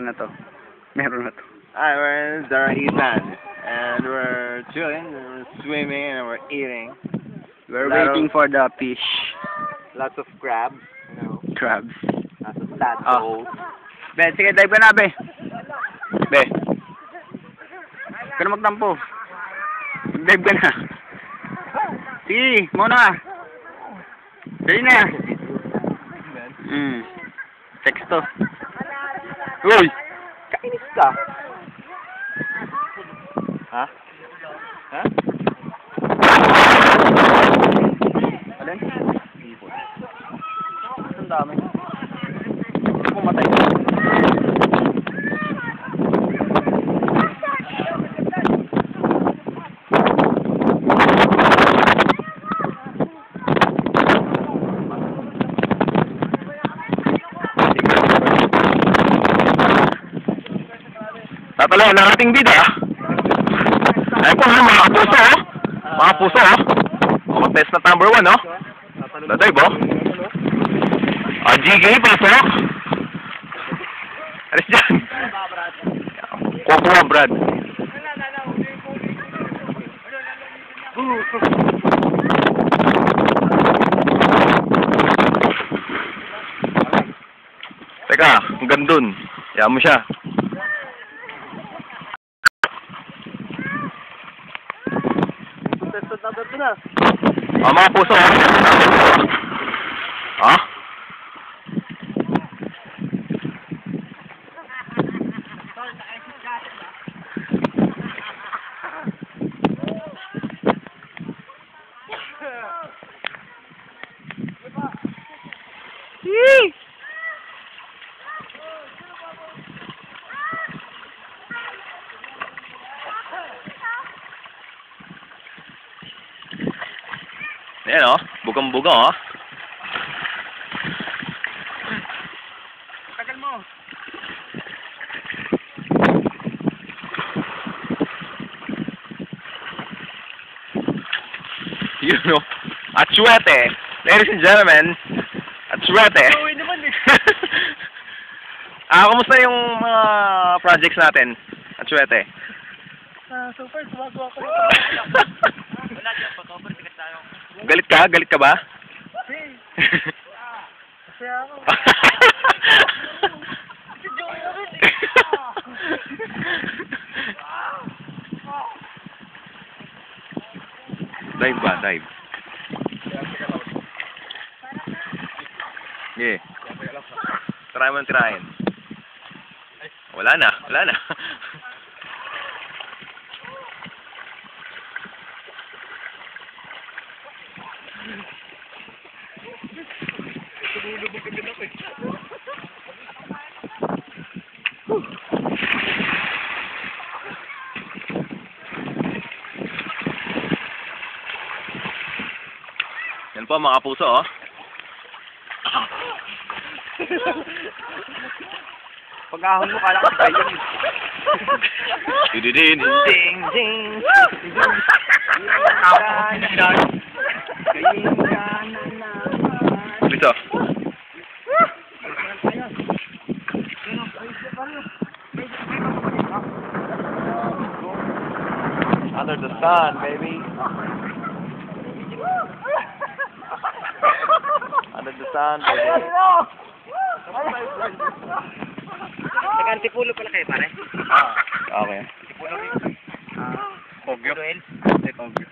Meron na to. Meron na to. Alright, we're in Daraitan. And we're chilling, we're swimming, and we're eating. We're waiting for the fish. Lots of crabs, you know. Crabs. Lots of tadpoles. Be, sige, dive ka na, Be. Be. Huwag ka na magtampo. Mag-dive ka na. Sige, muna ka. Dali na. Sexto. Uy! Kainis ka. Ha? Ha? Alin? Ang dami. Pumatay. Tatalo ng ating bida. Ay po, mga puso, oh. Mga puso, oh. Test na number 1, oh. Datay, bo. GK, pasok. Alis dyan. Kukuha, Brad. Teka, hanggang dun. Hayaan mo siya. Mga puso, ha? Ha? Ayan, oh. Bugang-bugang, oh. Tagal mo. Yun, oh. Atsuete. Ladies and gentlemen, Atsuete. Uy naman, eh. Kamusta yung mga projects natin? Atsuete. Super, suwagawa ko. Wala dyan, pag-over, sikat tayo. Galit ka? Galit ka ba? Kasi ako. Si Joey na rin, eh. Dive ba? Dive. Yeah. Try mo nang tirahin. Wala na. Wala na. Yan po mga puso, oh. Pag-ahon mo, kala ka tayo. Ding ding ding. Dito. Under the sun, baby. Under the sun, baby. Nag-antipulo pala kayo, pare? Okay. Antipulo rin. Pogyo. Duel. Pogyo.